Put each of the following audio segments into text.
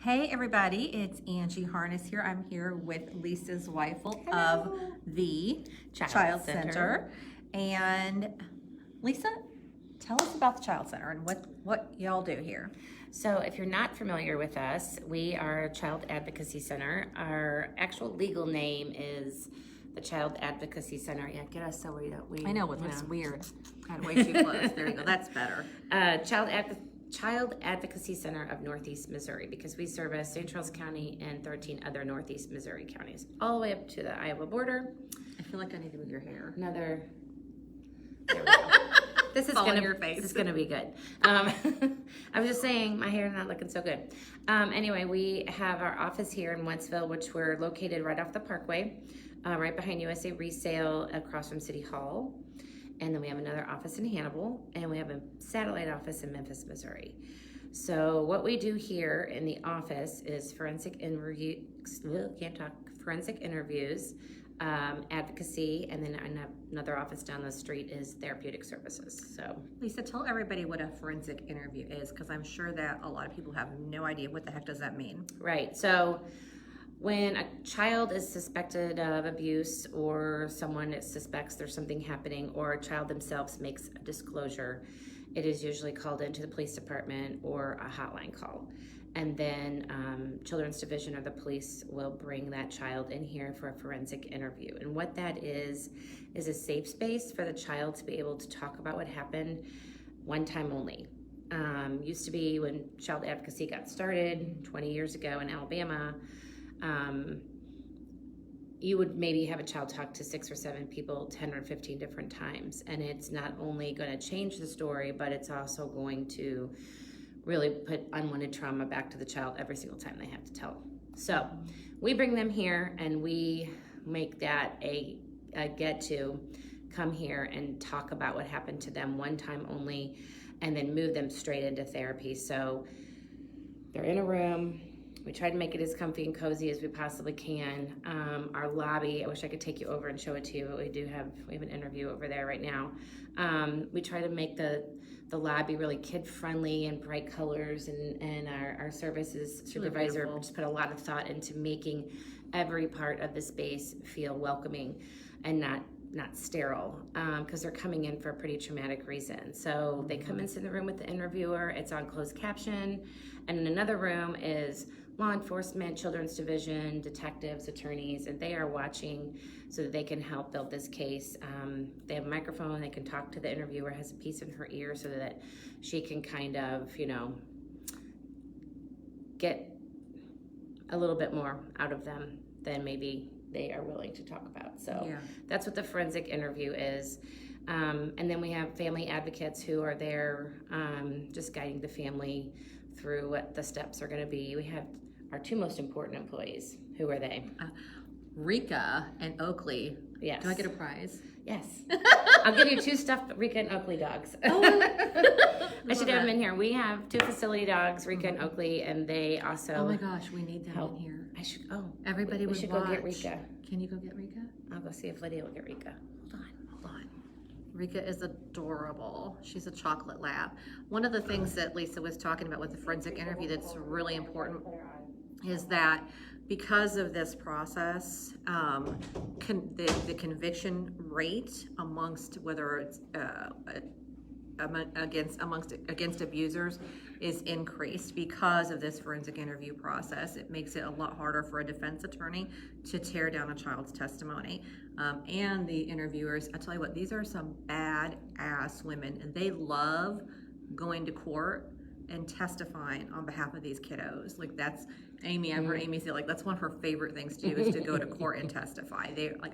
Hey everybody, it's Angie Harness here. I'm here with Lisa Zweifel of the Child Center. And Lisa, tell us about the Child Center and what y'all do here. So if you're not familiar with us, we are a Child Advocacy Center. Our actual legal name is the Child Advocacy Center. Yeah, get us so we don't. I know, it's weird. Kind of way too close. There you go, that's better. Child Advocacy Center of Northeast Missouri, because we service St. Charles County and 13 other Northeast Missouri counties, all the way up to the Iowa border. I feel like I need to move your hair. There we go. This is gonna be good. I was just saying, my hair not looking so good. Anyway, we have our office here in Wentzville, which we're located right off the Parkway, right behind USA Resale, across from City Hall. And then we have another office in Hannibal, and we have a satellite office in Memphis, Missouri. So what we do here in the office is forensic interviews, advocacy, and then another office down the street is therapeutic services. So Lisa, tell everybody what a forensic interview is, because I'm sure that a lot of people have no idea what the heck does that mean. Right. So when a child is suspected of abuse, or someone suspects there's something happening, or a child themselves makes a disclosure, it is usually called into the police department or a hotline call. And then Children's Division or the police will bring that child in here for a forensic interview. And what that is a safe space for the child to be able to talk about what happened one time only. Used to be when child advocacy got started 20 years ago in Alabama, you would maybe have a child talk to 6 or 7 people 10 or 15 different times. And it's not only going to change the story, but it's also going to really put unwanted trauma back to the child every single time they have to tell. So we bring them here, and we make that a get to come here and talk about what happened to them one time only, and then move them straight into therapy. So they're in a room. We try to make it as comfy and cozy as we possibly can. Our lobby, I wish I could take you over and show it to you, but we have an interview over there right now. We try to make the lobby really kid-friendly and bright colors, and our services supervisor just put a lot of thought into making every part of the space feel welcoming and not sterile, because they're coming in for a pretty traumatic reason. So they come into the room with the interviewer, it's on closed caption, and in another room is law enforcement, Children's Division, detectives, attorneys, and they are watching so that they can help build this case. They have a microphone, they can talk to the interviewer, has a piece in her ear so that she can kind of, get a little bit more out of them than maybe they are willing to talk about. So That's what the forensic interview is. And then we have family advocates who are there just guiding the family through what the steps are going to be. We have our 2 most important employees. Who are they? Rika and Oakley. Yes. Do I get a prize? Yes. I'll give you 2 stuffed Rika and Oakley dogs. Oh. I should have them in here. We have 2 facility dogs, Rika and Oakley, and they also... Oh my gosh, we need them in here. Everybody we should go get Rika. Can you go get Rika? I'll go see if Lydia will get Rika. Hold on. Rika is adorable. She's a chocolate lab. One of the things that Lisa was talking about with the forensic interview that's really important is that because of this process, the conviction rate amongst whether it's against abusers is increased because of this forensic interview process. It makes it a lot harder for a defense attorney to tear down a child's testimony. And the interviewers, I tell you what, these are some badass women, and they love going to court and testifying on behalf of these kiddos. Like, that's Amy. I've heard Amy say, like, that's one of her favorite things to do is to go to court and testify.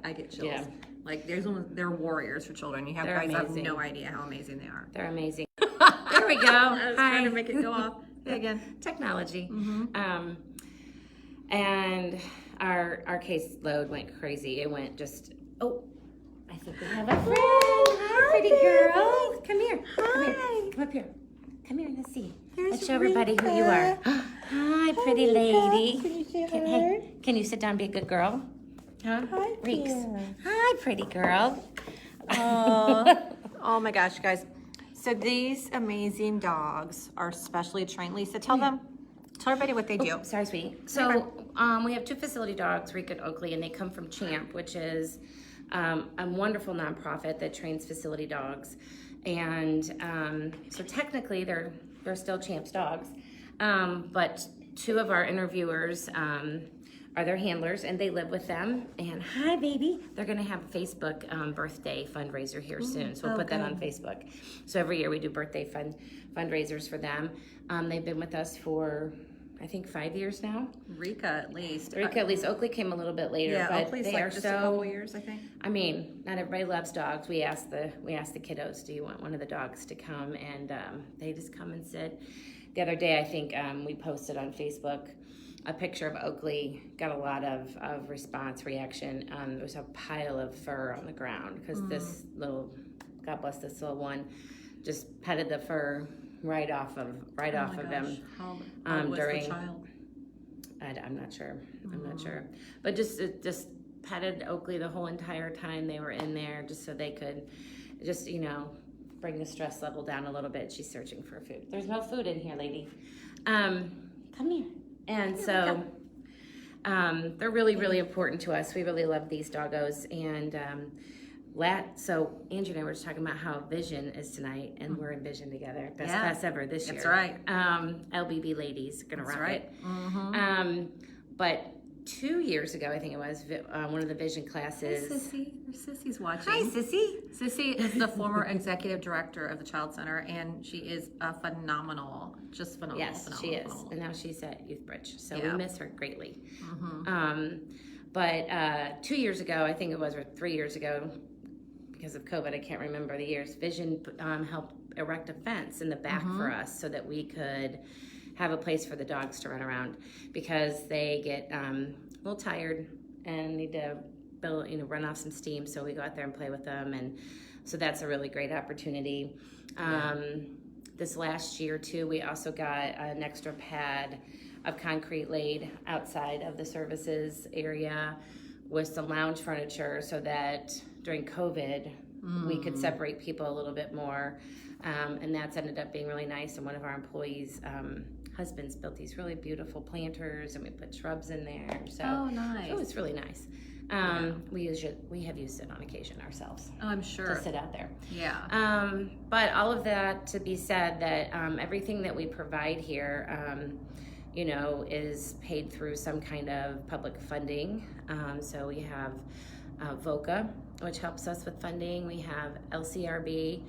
I get chills. Yeah. Like, they're warriors for children. You have guys have no idea how amazing they are. They're amazing. There we go. I was trying to make it go off. Hey again. Technology. And our caseload went crazy. It went just, I think we have a friend. Hi, pretty girl. Come here. Hi. Come up here. Come here, let's see. Here's Let's show everybody who you are. Hi, pretty lady. Can you say hi? Hey, can you sit down and be a good girl? Huh? Hi, Reeks. dear. Hi, pretty girl. Oh my gosh, guys. So these amazing dogs are specially trained. Lisa, tell them Tell everybody what they do. Oh, sorry, sweetie. So we have 2 facility dogs, Rika and Oakley, and they come from Champ, which is a wonderful nonprofit that trains facility dogs. And so technically they're still Champ's dogs, but 2 of our interviewers are their handlers, and they live with them. And hi, baby. They're going to have a Facebook birthday fundraiser here soon, so we'll put that on Facebook. So every year we do birthday fundraisers for them. They've been with us for, I think, 5 years now. Rika at least. Oakley came a little bit later, Yeah, but Oakley's they like are just so. a couple years, I think. I mean, not everybody loves dogs. We asked the kiddos, do you want one of the dogs to come? And they just come and sit. The other day, I think we posted on Facebook a picture of Oakley, got a lot of reaction. There was a pile of fur on the ground because this little, God bless this little one, just petted the fur right off of him. How was during the child? I'm not sure. I'm not sure. But just petted Oakley the whole entire time they were in there, just so they could just, bring the stress level down a little bit. She's searching for food. There's no food in here, lady. Come here. And so they're really, really important to us. We really love these doggos. And so Angie and I were just talking about how Vision is tonight, and we're in Vision together. Best class ever this year. That's right. LBB ladies, gonna rock it. Mm-hmm. But 2 years ago, I think it was, one of the Vision classes. Hey, Sissy. Your Sissy's watching. Hi, Sissy. Sissy is the former executive director of the Child Center, and she is phenomenal. Just phenomenal. Yes, she is. And now she's at Youth Bridge. So Yeah. we miss her greatly. Mm-hmm. But 2 years ago, I think it was, or 3 years ago, because of COVID, I can't remember the years, Vision helped erect a fence in the back for us so that we could have a place for the dogs to run around, because they get a little tired and need to run off some steam. So we go out there and play with them, and so that's a really great opportunity. This last year too, we also got an extra pad of concrete laid outside of the services area with some lounge furniture, so that during COVID we could separate people a little bit more, and that's ended up being really nice. And one of our employees' husbands built these really beautiful planters, and we put shrubs in there. So nice. it was really nice. We have used it on occasion ourselves. Oh, I'm sure. To sit out there. Yeah. But all of that to be said, that everything that we provide here, is paid through some kind of public funding. So we have VOCA, which helps us with funding. We have LCRB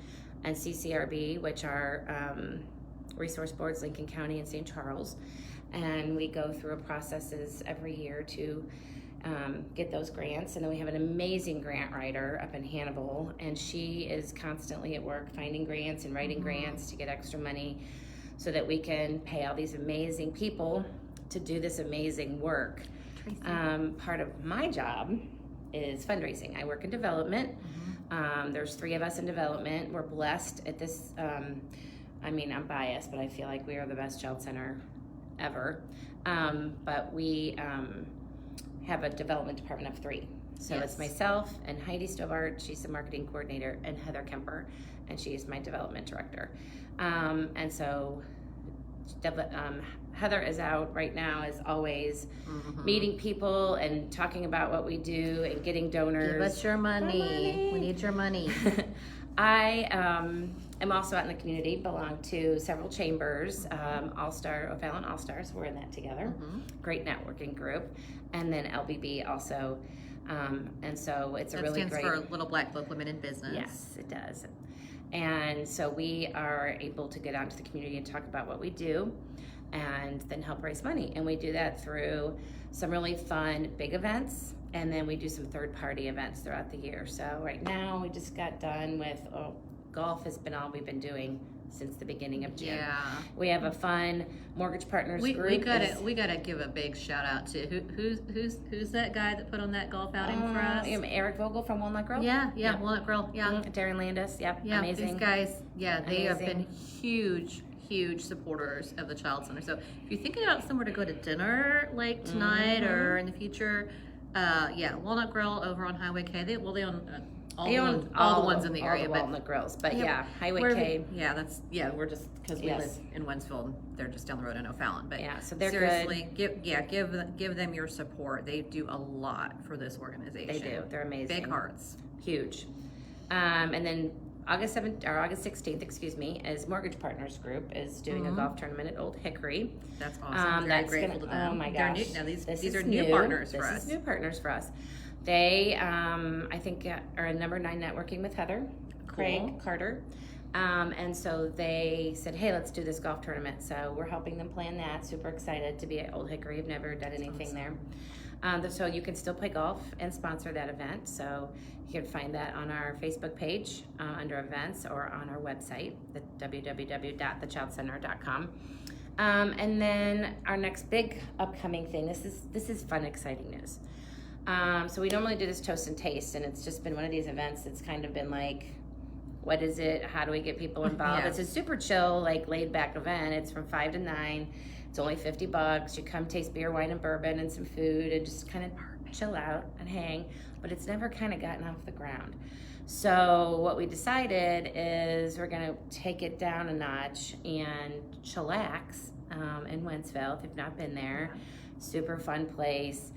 and CCRB, which are resource boards, Lincoln County and St. Charles. And we go through processes every year to get those grants. And then we have an amazing grant writer up in Hannibal, and she is constantly at work finding grants and writing grants to get extra money so that we can pay all these amazing people to do this amazing work. Part of my job is fundraising. I work in development. There's 3 of us in development. We're blessed at this. I'm biased, but I feel like we are the best child center ever. But we have a development department of 3. So it's myself and Heidi Stovart, she's the marketing coordinator, and Heather Kemper, and she is my development director. And so Heather is out right now, as always, meeting people and talking about what we do and getting donors. Give us your money. We need your money. I am also out in the community, belong to several chambers, O'Fallon All-Stars, we're in that together. Great networking group. And then LBB also. And so it's a really great... That stands for Little Black Book Women in Business. Yes, it does. And so we are able to get out into the community and talk about what we do, and then help raise money. And we do that through some really fun big events, and then we do some third-party events throughout the year. So right now we just got done with golf has been all we've been doing since the beginning of June. Yeah. We have a fun mortgage partners group. We gotta give a big shout out to who's that guy that put on that golf outing for us? Eric Vogel from Walnut Grove. Yeah, Walnut Grove. Yeah. Darren Landis. Yep. Yeah. Amazing. These guys. Yeah, they have Amazing. been huge supporters of the Child Center. So if you're thinking about somewhere to go to dinner like tonight or in the future, Walnut Grill over on Highway K. They own They own all the ones in the area, all the but Walnut Grills, but Yeah, yeah, Highway we're- K. we're just because we Yes. live in Wentzville, and they're just down the road in O'Fallon. But Yeah, so they're seriously, give them your support. They do a lot for this organization. They do. They're amazing. Big hearts. Huge. And then August 16th, is Mortgage Partners Group is doing a golf tournament at Old Hickory. That's awesome. Very grateful to them. Oh my They're gosh. new, now these This are is new partners for us. This is new partners for us. They, I think, are in number 9 networking with Heather, Craig, Cool. Carter. And so they said, hey, let's do this golf tournament. So we're helping them plan that. Super excited to be at Old Hickory. I've never done anything there. So you can still play golf and sponsor that event. So you can find that on our Facebook page under events or on our website, www.thechildcenter.com. And then our next big upcoming thing, this is fun, exciting news. So we normally do this Toast and Taste, and it's just been one of these events that's kind of been like, what is it? How do we get people involved? Yeah. It's a super chill, like laid back event. It's from 5 to 9. It's only $50. You come taste beer, wine, and bourbon and some food and just kind of chill out and hang. But it's never kind of gotten off the ground. So what we decided is we're going to take it down a notch and chillax in Wentzville, if you've not been there. Super fun place.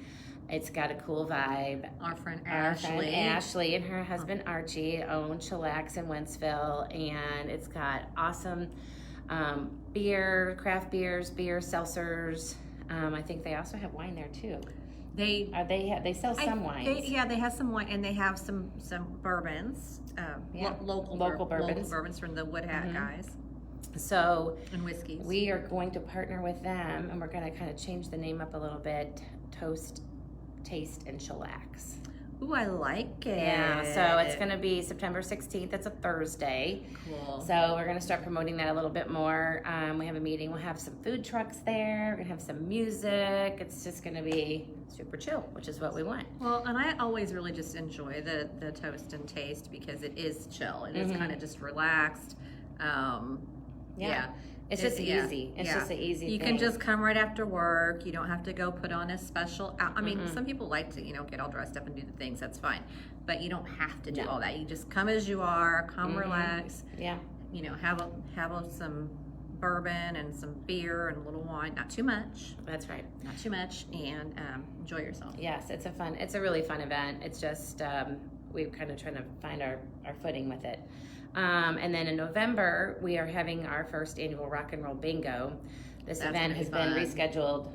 It's got a cool vibe. Our friend Ashley and her husband Archie own Chillax in Wentzville, and it's got awesome beer, craft beers, beer seltzers. I think they also have wine there too. They sell some wines. They have some wine, and they have some bourbons. Local bourbons from the Wood Hat guys. So And whiskeys. we are going to partner with them, and we're going to kind of change the name up a little bit. Toast, Taste, and Chillax. Ooh, I like it. Yeah, so it's going to be September 16th. That's a Thursday. Cool. So we're going to start promoting that a little bit more. We have a meeting. We'll have some food trucks there. We're going to have some music. It's just going to be super chill, which is what we want. Well, and I always really just enjoy the Toast and Taste because it is chill. It is kind of just relaxed. Yeah. It's just easy. It's just an easy You thing. can just come right after work. You don't have to go put on a special. I mean, some people like to, get all dressed up and do the things. That's fine, but you don't have to do all that. You just come as you are. Come relax. Yeah. Have some bourbon and some beer and a little wine. Not too much. That's right. Not too much, and enjoy yourself. Yes, it's a really fun event. It's just we're kind of trying to find our footing with it. And then in November, we are having our first annual rock and roll bingo. This event has been rescheduled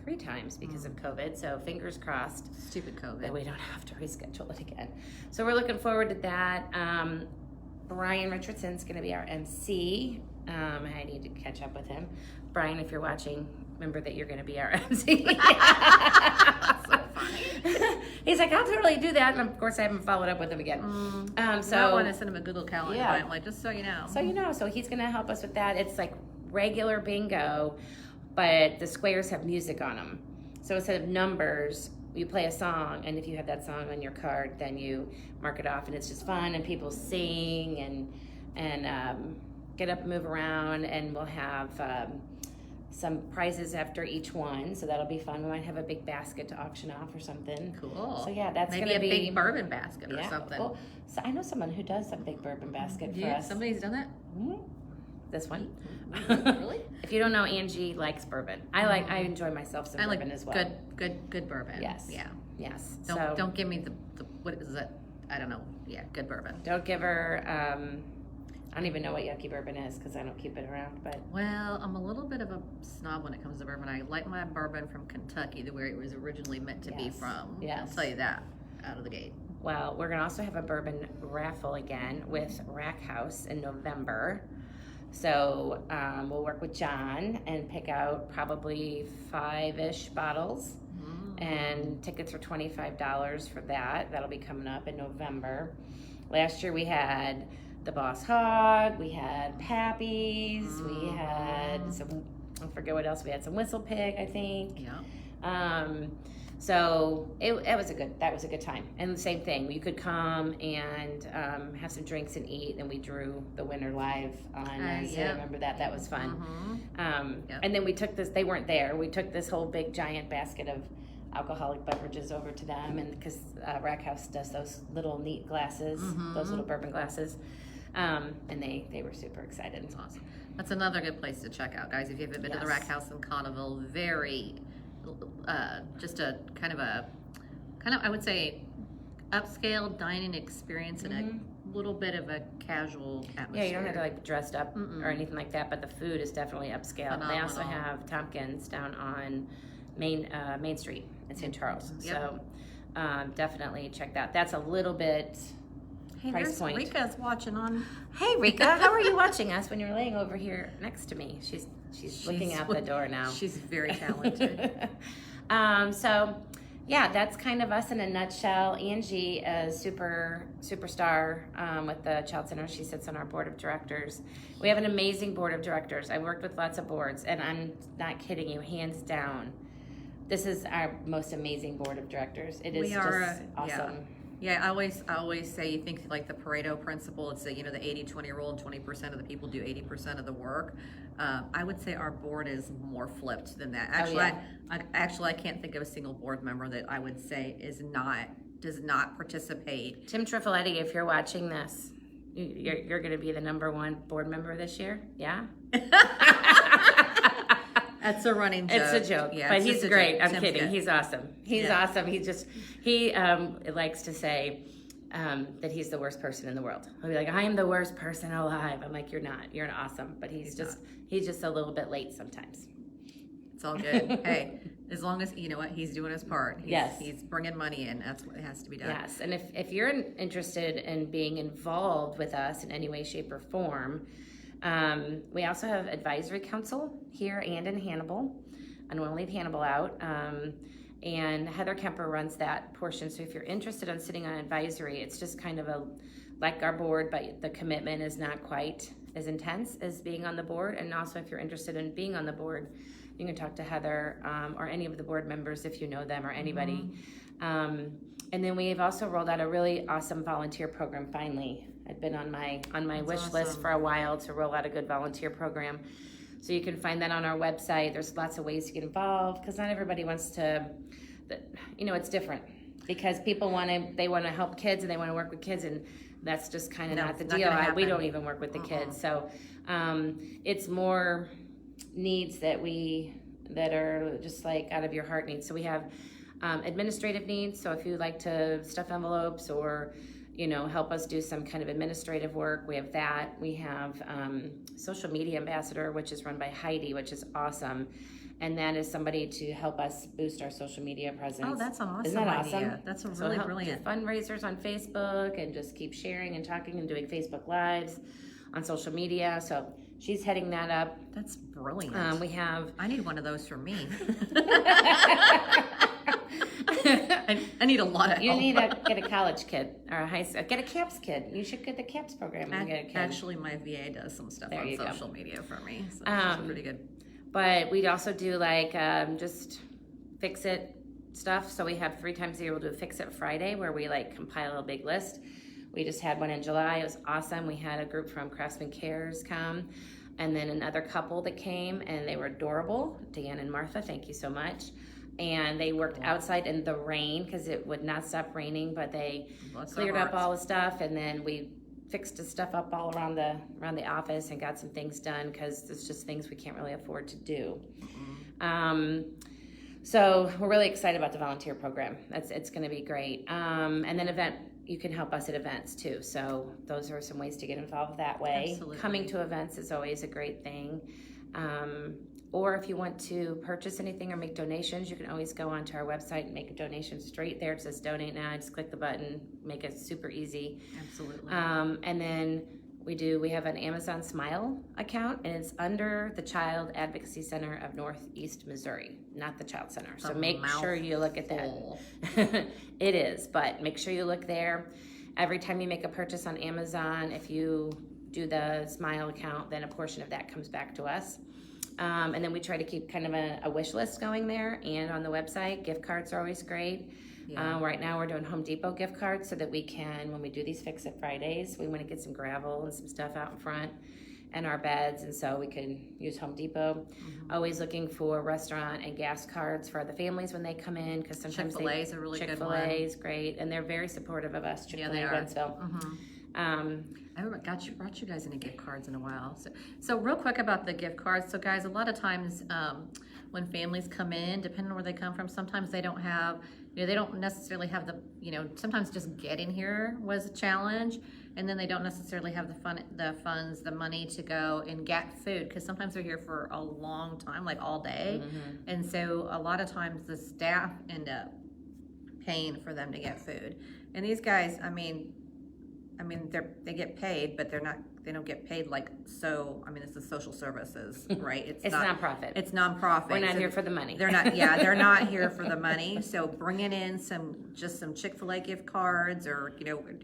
3 times because of COVID, so fingers crossed. Stupid COVID. That we don't have to reschedule it again. So we're looking forward to that. Brian Richardson's going to be our MC. I need to catch up with him. Brian, if you're watching, remember that you're going to be our MC. So funny. He's like, I'll totally do that. And of course, I haven't followed up with him again. So I want to send him a Google Calendar. Yeah. But, just so you know. So he's going to help us with that. It's like regular bingo, but the squares have music on them. So instead of numbers, you play a song, and if you have that song on your card, then you mark it off, and it's just fun, and people sing and get up and move around, and we'll have some prizes after each one, so that'll be fun. We might have a big basket to auction off or something. Cool. So yeah, that's maybe gonna be a big bourbon basket or something. Well, so I know someone who does a big bourbon basket for us. Somebody's done that. This one. Really? If you don't know, Angie likes bourbon. I enjoy myself some bourbon as well. Good bourbon. Yes. Yeah. Yes. Don't give me the what is it? I don't know. Yeah, good bourbon. Don't give her. I don't even know what yucky bourbon is because I don't keep it around. But well, I'm a little bit of a snob when it comes to bourbon. I like my bourbon from Kentucky, where it was originally meant to be from. Yes. I'll tell you that out of the gate. Well, we're gonna also have a bourbon raffle again with Rack House in November. So we'll work with John and pick out probably 5-ish bottles, and tickets are $25 for that. That'll be coming up in November. Last year we had the Boss Hog, we had Pappy's, we had some, I forget what else, we had some Whistle Pig, I think. Yeah. So that was a good time. And the same thing, you could come and have some drinks and eat, and we drew the winner live on Wednesday. I remember that was fun. And then we took this, they weren't there, we took this whole big giant basket of alcoholic beverages over to them, and because Rack House does those little neat glasses, those little bourbon glasses, and they were super excited. That's awesome. That's another good place to check out, guys. If you haven't been to the Yes. Rack House in Connellville, very, just a kind of I would say, upscale dining experience in a little bit of a casual atmosphere. Yeah, you don't have to like dressed up or anything like that, but the food is definitely upscale. Phenomenal. They also have Tompkins down on Main Street in St. Charles. Yep. So definitely check that. That's a little bit Hey, price there's point. Rika's watching on. Hey Rika, how are you watching us when you're laying over here next to me? She's looking out the door now. She's very talented. So yeah, that's kind of us in a nutshell. Angie is superstar with the Child Center. She sits on our board of directors. We have an amazing board of directors. I've worked with lots of boards, and I'm not kidding you, hands down. This is our most amazing board of directors. It is just awesome. Yeah, I always say, you think like the Pareto principle, it's the 80-20 rule, and 20% of the people do 80% of the work. I would say our board is more flipped than that. Actually, I can't think of a single board member that I would say does not participate. Tim Trifoletti, if you're watching this, you're going to be the #1 board member this year. Yeah. That's a running joke. It's a joke, yeah, but he's great. I'm Tim's kidding. good. He's awesome. He's awesome. He likes to say that he's the worst person in the world. He'll be like, I am the worst person alive. I'm like, you're not. You're awesome. But he's just a little bit late sometimes. It's all good. Hey, as long as, you know what, he's doing his part. He's bringing money in. That's what has to be done. Yes, and if you're interested in being involved with us in any way, shape, or form, we also have advisory council here and in Hannibal. I don't want to leave Hannibal out. And Heather Kemper runs that portion. So if you're interested in sitting on advisory, it's just kind of like our board, but the commitment is not quite as intense as being on the board. And also if you're interested in being on the board, you can talk to Heather or any of the board members if you know them or anybody. And then we've also rolled out a really awesome volunteer program finally. I'd been on my wish list for a while to roll out a good volunteer program. So you can find that on our website. There's lots of ways to get involved because not everybody wants to, it's different because people want to help kids and they want to work with kids, and that's just kind of not the deal. We don't even work with the kids. So it's more needs that are just like out of your heart needs. So we have administrative needs. So if you like to stuff envelopes or help us do some kind of administrative work, we have that. We have social media ambassador, which is run by Heidi, which is awesome. And that is somebody to help us boost our social media presence. Oh, that's an awesome Isn't that idea. awesome? That's a So really help brilliant. do fundraisers on Facebook and just keep sharing and talking and doing Facebook Lives on social media. So she's heading that up. That's brilliant. We have... I need one of those for me. I need a lot of help. You need to get a college kid or a high school. Get a CAPS kid. You should get the CAPS program and get a kid. Actually, my VA does some stuff There on you go. social media for me, so it's pretty good. But we'd also do like just fix it stuff. So we have 3 times a year we'll do a Fix It Friday where we like compile a big list. We just had one in July. It was awesome. We had a group from Craftsman Cares come, and then another couple that came, and they were adorable. Dan and Martha, thank you so much. And they worked outside in the rain because it would not stop raining, but they cleared up all the stuff, and then we fixed the stuff up all around the office and got some things done because there's just things we can't really afford to do. So we're really excited about the volunteer program. It's going to be great. And then you can help us at events too. So those are some ways to get involved that way. Absolutely. Coming to events is always a great thing. Or if you want to purchase anything or make donations, you can always go onto our website and make a donation straight there. It says donate now. Just click the button, make it super easy. Absolutely. And then we have an Amazon Smile account, and it's under the Child Advocacy Center of Northeast Missouri, not the Child Center. So make sure you look at that. It is, but make sure you look there. Every time you make a purchase on Amazon, if you do the Smile account, then a portion of that comes back to us. And then we try to keep kind of a wish list going there and on the website. Gift cards are always great. Yeah. Right now we're doing Home Depot gift cards so that we can, when we do these Fix It Fridays, we want to get some gravel and some stuff out in front and our beds, and so we can use Home Depot. Always looking for restaurant and gas cards for the families when they come in, because sometimes Chick-fil-A is a really good one. Chick-fil-A is great, and they're very supportive of us. Chick-fil-A they are. Wentzville. I haven't brought you guys any gift cards in a while. So real quick about the gift cards. So guys, a lot of times when families come in, depending on where they come from, sometimes they don't have, they don't necessarily have the, sometimes just getting here was a challenge. And then they don't necessarily have the funds, the money to go and get food, because sometimes they're here for a long time, like all day. And so a lot of times the staff end up paying for them to get food. And these guys, they get paid, but they don't get paid this is social services, right? It's nonprofit. It's nonprofit. We're not here for the money. They're not here for the money. So bringing in some Chick-fil-A gift cards, or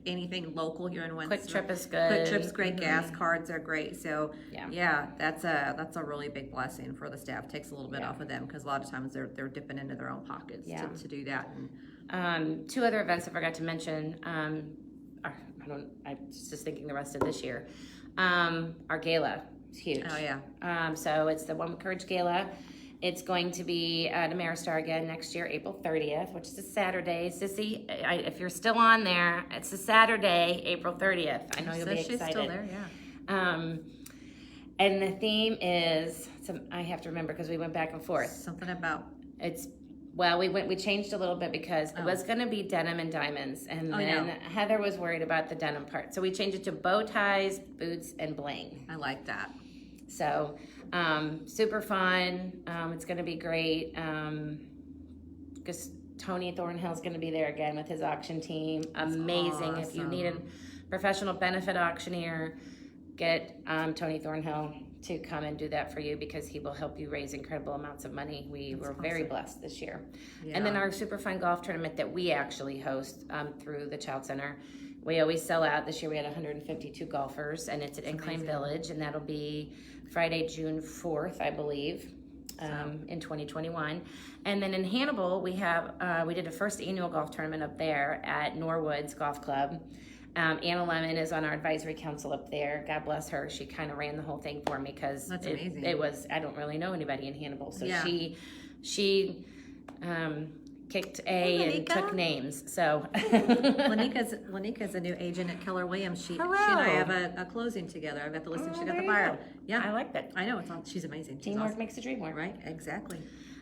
anything local here in Wentzville. Quick Trip is good. Quick Trip's great. Gas cards are great. So that's a really big blessing for the staff. Takes a little bit off of them, because a lot of times they're dipping into their own pockets to do that. And two other events I forgot to mention. I'm just thinking the rest of this year. Our gala is huge. Oh yeah. So it's the One with Courage Gala. It's going to be at Ameristar again next year, April 30th, which is a Saturday. Sissy, if you're still on there, it's a Saturday, April 30th. I know you'll be excited. She's still there, yeah. And the theme is, I have to remember because we went back and forth. Something about we changed a little bit because it was going to be denim and diamonds, and then Heather was worried about the denim part, so we changed it to bow ties, boots, and bling. I like that. So super fun. It's going to be great because Tony Thornhill's going to be there again with his auction team. Amazing. Awesome. If you need a professional benefit auctioneer, get Tony Thornhill to come and do that for you, because he will help you raise incredible amounts of money. We were very blessed this year. Yeah. And then our super fun golf tournament that we actually host through the Child Center. We always sell out. This year we had 152 golfers, and it's at Incline Village, and that'll be Friday, June 4th, I believe, in 2021. And then in Hannibal, we did a first annual golf tournament up there at Norwoods Golf Club. Anna Lemon is on our advisory council up there. God bless her. She kind of ran the whole thing for me, because it was, I don't really know anybody in Hannibal. So she kicked and took names. So Lanika's a new agent at Keller Williams. She and I have a closing together. I've got the listing. She got the buyer. Yeah, I like that. I know, she's amazing. Teamwork makes the dream work. Right, exactly.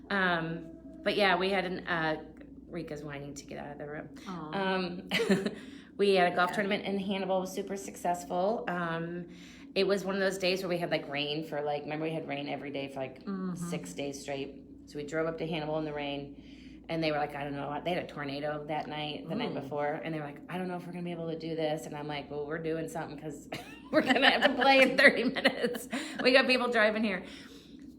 But yeah, we had Rika's whining to get out of the room. We had a golf tournament in Hannibal. It was super successful. It was one of those days where we had rain for remember we had rain every day for 6 days straight. So we drove up to Hannibal in the rain, and they were like, I don't know, they had a tornado that night, the night before, and they were like, I don't know if we're going to be able to do this. And I'm like, well, we're doing something, because we're going to have to play in 30 minutes. We got people driving here.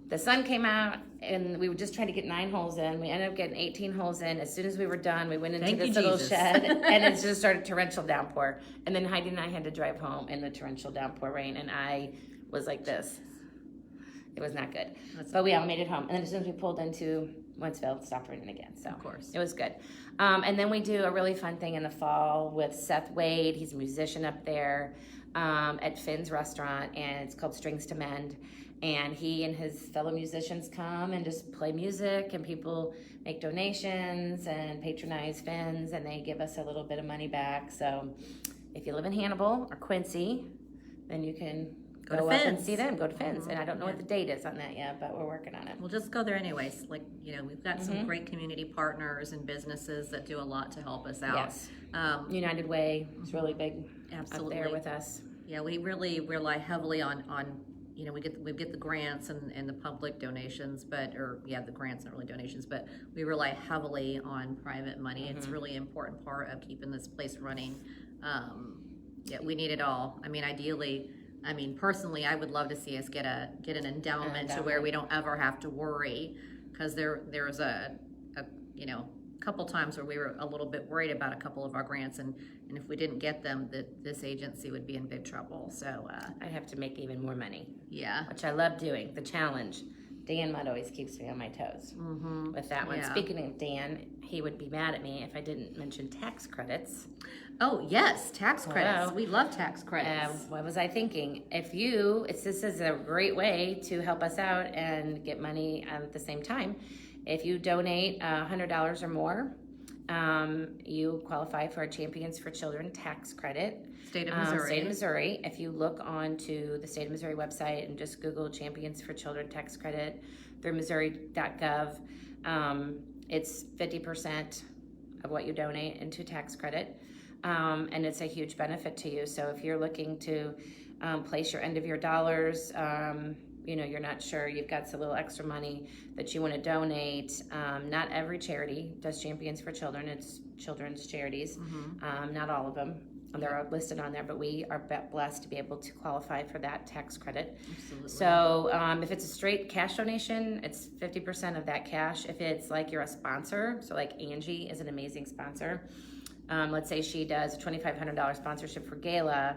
The sun came out, and we were just trying to get 9 holes in. We ended up getting 18 holes in. As soon as we were done, we went into this little shed, and it just started torrential downpour. And then Heidi and I had to drive home in the torrential downpour rain, and I was like this. It was not good. But we all made it home. And then as soon as we pulled into Wentzville, it stopped raining again. So of course. It was good. And then we do a really fun thing in the fall with Seth Wade. He's a musician up there at Finn's restaurant, and it's called Strings to Mend. And he and his fellow musicians come and just play music, and people make donations and patronize Finn's, and they give us a little bit of money back. So if you live in Hannibal or Quincy, then you can go up and see them. Go to Finn's. And I don't know what the date is on that yet, but we're working on it. We'll just go there anyways. We've got some great community partners and businesses that do a lot to help us out. Yes. United Way is really big up there with us. Yeah, we really rely heavily on we get the grants and the public donations, the grants, not really donations, but we rely heavily on private money. It's really important part of keeping this place running. We need it all. Ideally, personally, I would love to see us get an endowment to where we don't ever have to worry, because there was a couple times where we were a little bit worried about a couple of our grants, and if we didn't get them, this agency would be in big trouble. So I'd have to make even more money. Yeah, which I love doing. The challenge, Dan Mudd always keeps me on my toes with that one. Yeah. Speaking of Dan, he would be mad at me if I didn't mention tax credits. Oh, yes, tax credits. Hello. We love tax credits. What was I thinking? This is a great way to help us out and get money at the same time. If you donate $100 or more, you qualify for a Champions for Children tax credit. State of Missouri. State of Missouri. If you look onto the State of Missouri website and just Google Champions for Children tax credit through Missouri.gov, it's 50% of what you donate into tax credit. And it's a huge benefit to you. So if you're looking to place your end of year dollars, you're not sure, you've got some little extra money that you want to donate. Not every charity does Champions for Children. It's children's charities. Not all of them. They're listed on there, but we are blessed to be able to qualify for that tax credit. Absolutely. So if it's a straight cash donation, it's 50% of that cash. If it's like you're a sponsor, so like Angie is an amazing sponsor. Let's say she does a $2,500 sponsorship for Gala.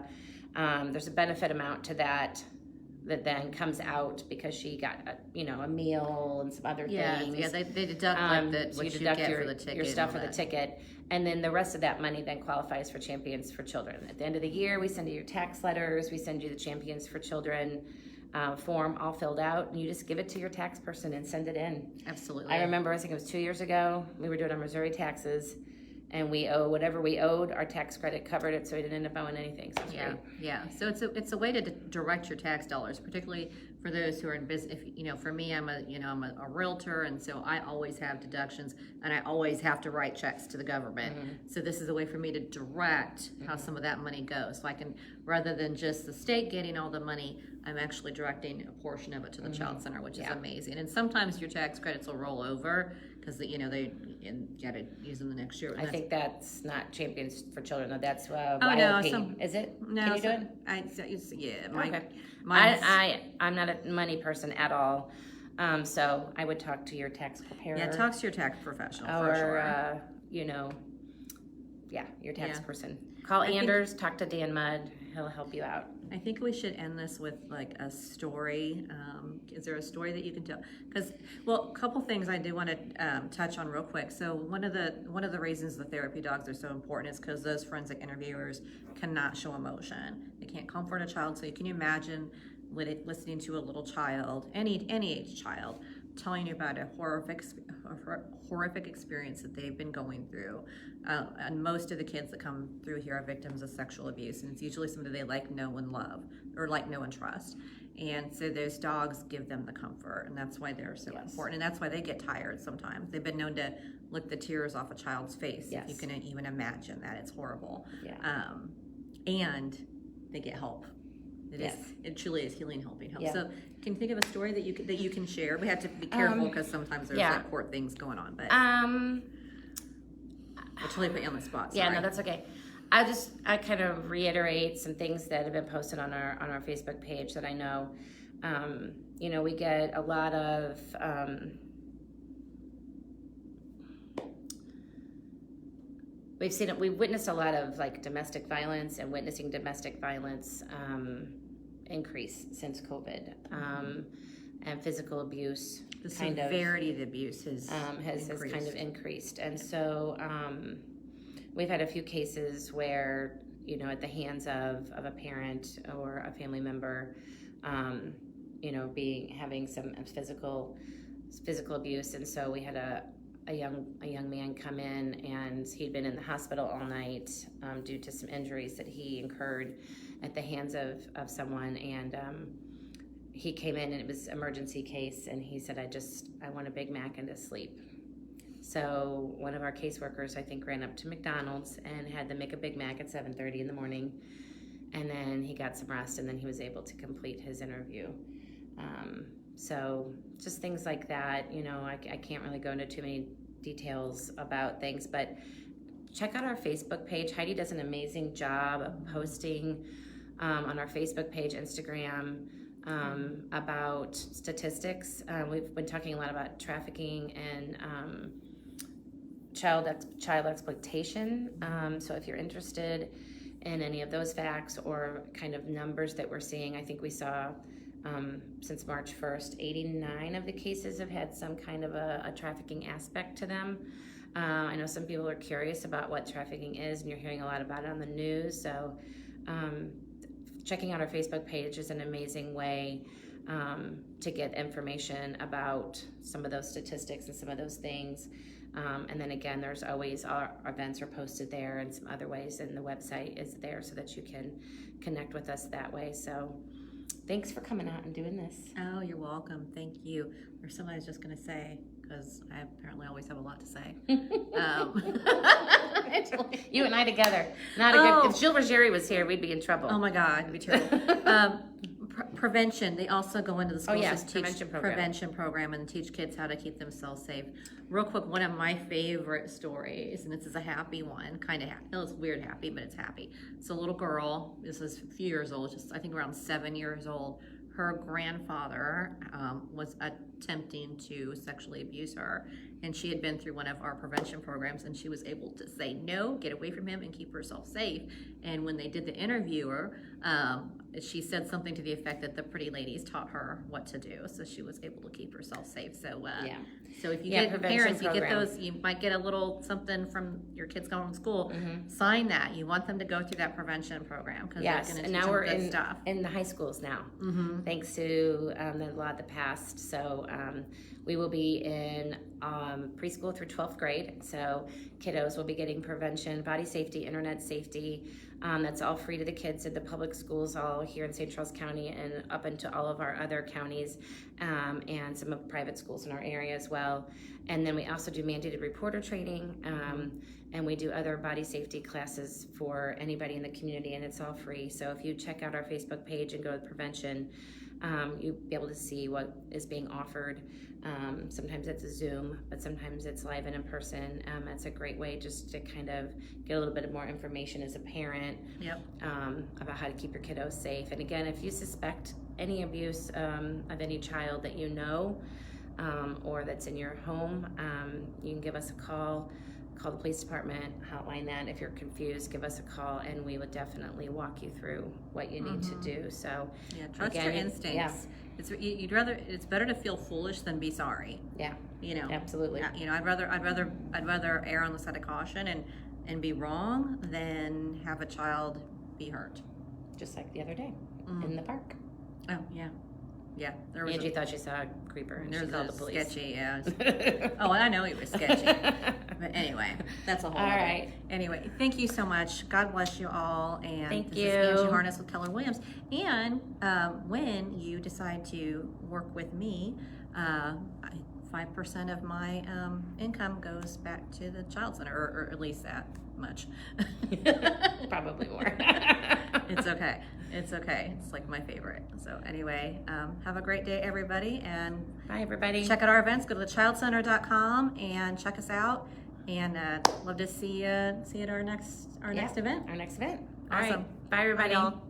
There's a benefit amount to that then comes out because she got a meal and some other things. Yeah, they deduct so what you you deduct get for the ticket. your stuff for the ticket, and then the rest of that money then qualifies for Champions for Children. At the end of the year, we send you your tax letters. We send you the Champions for Children form all filled out, and you just give it to your tax person and send it in. Absolutely. I remember, I think it was 2 years ago, we were doing our Missouri taxes, and we owe whatever we owed. Our tax credit covered it, so we didn't end up owing anything. So yeah. So it's a way to direct your tax dollars, particularly for those who are in business. If for me, I'm a realtor, and so I always have deductions, and I always have to write checks to the government. So this is a way for me to direct how some of that money goes. So I can, rather than just the state getting all the money, I'm actually directing a portion of it to the child center, which is amazing. And sometimes your tax credits will roll over because they got to use them the next year. I think that's not Champions for Children, though. That's no, YOP. Is it? No, Can you do it? Okay. I'm not a money person at all, so I would talk to your tax preparer. Yeah, talk to your tax professional or, for sure. Your tax person. Call Anders, talk to Dan Mudd. He'll help you out. I think we should end this with like a story. Is there a story that you can tell? Because, a couple things I do want to touch on real quick. So one of the reasons the therapy dogs are so important is because those forensic interviewers cannot show emotion. They can't comfort a child. So can you imagine listening to a little child, any age child, telling you about a horrific experience that they've been going through. And most of the kids that come through here are victims of sexual abuse, and it's usually somebody they like, know, and love, or like, know, and trust. And so those dogs give them the comfort, and that's why they're so important, and that's why they get tired sometimes. They've been known to lick the tears off a child's face. If you can even imagine that. It's horrible. And they get help. It truly is healing, helping help. So can you think of a story that you can share? We have to be careful because sometimes there's like court things going on, but I totally put you on the spot. Sorry. Yeah, no, that's okay. I kind of reiterate some things that have been posted on our Facebook page that I know. We get a lot of we've witnessed a lot of like domestic violence and witnessing domestic violence increase since COVID, and physical abuse. The severity of the abuse has kind of increased, and so we've had a few cases where at the hands of a parent or a family member, having some physical abuse, and so we had a young man come in, and he'd been in the hospital all night due to some injuries that he incurred at the hands of someone, and he came in and it was an emergency case, and he said, I want a Big Mac and to sleep. So one of our caseworkers, I think, ran up to McDonald's and had them make a Big Mac at 7:30 in the morning, and then he got some rest, and then he was able to complete his interview. So just things like that, I can't really go into too many details about things, but check out our Facebook page. Heidi does an amazing job of posting on our Facebook page, Instagram, about statistics. We've been talking a lot about trafficking and child exploitation. So if you're interested in any of those facts or kind of numbers that we're seeing, I think we saw since March 1st. 89 of the cases have had some kind of a trafficking aspect to them. I know some people are curious about what trafficking is, and you're hearing a lot about it on the news. So checking out our Facebook page is an amazing way to get information about some of those statistics and some of those things. And then again, there's always our events are posted there and some other ways, and the website is there so that you can connect with us that way. So thanks for coming out and doing this. Oh, you're welcome. Thank you. There's something I was just going to say, because I apparently always have a lot to say. You and I together. Not a good. If Jill Ruggieri was here, we'd be in trouble. Oh my God, it'd be terrible. Prevention. They also go into the schools to teach prevention program and teach kids how to keep themselves safe. Real quick, one of my favorite stories, and this is a happy one, kind of happy. It's weird happy, but it's happy. So a little girl, this is a few years old, just I think around 7 years old. Her grandfather was attempting to sexually abuse her, and she had been through one of our prevention programs, and she was able to say no, get away from him, and keep herself safe. And when they did the interview, she said something to the effect that the pretty ladies taught her what to do, so she was able to keep herself safe. So so if you get parents, you get those, you might get a little something from your kids going to school. Sign that. You want them to go through that prevention program, because they're going to teach them good stuff. In the high schools now, thanks to the law of the past. So we will be in preschool through 12th grade. So kiddos will be getting prevention, body safety, internet safety. That's all free to the kids in the public schools all here in St. Charles County and up into all of our other counties, and some of the private schools in our area as well. And then we also do mandated reporter training, and we do other body safety classes for anybody in the community, and it's all free. So if you check out our Facebook page and go to prevention, you'll be able to see what is being offered. Sometimes it's a Zoom, but sometimes it's live and in person. That's a great way just to kind of get a little bit more information as a parent about how to keep your kiddos safe. And again, if you suspect any abuse of any child that you know or that's in your home, you can give us a call the police department, hotline that. If you're confused, give us a call, and we would definitely walk you through what you need to do. So trust your instincts. It's better to feel foolish than be sorry. Absolutely. I'd rather err on the side of caution and be wrong than have a child be hurt. Just like the other day in the park. Oh yeah. There was Angie thought she saw a creeper, and she called the police. Sketchy, Oh, I know it was sketchy. But anyway, that's a whole all other. Right. Anyway, thank you so much. God bless you all. And thank this you. is Angie Harness with Keller Williams. And when you decide to work with me, 5% of my income goes back to the child center, or at least that much. Probably more. It's okay. It's like my favorite. So anyway, have a great day, everybody. And bye, everybody. Check out our events. Go to thechildcenter.com and check us out. And love to see you at our next event. Our next event. Awesome. All right. Bye, everybody. Bye, y'all.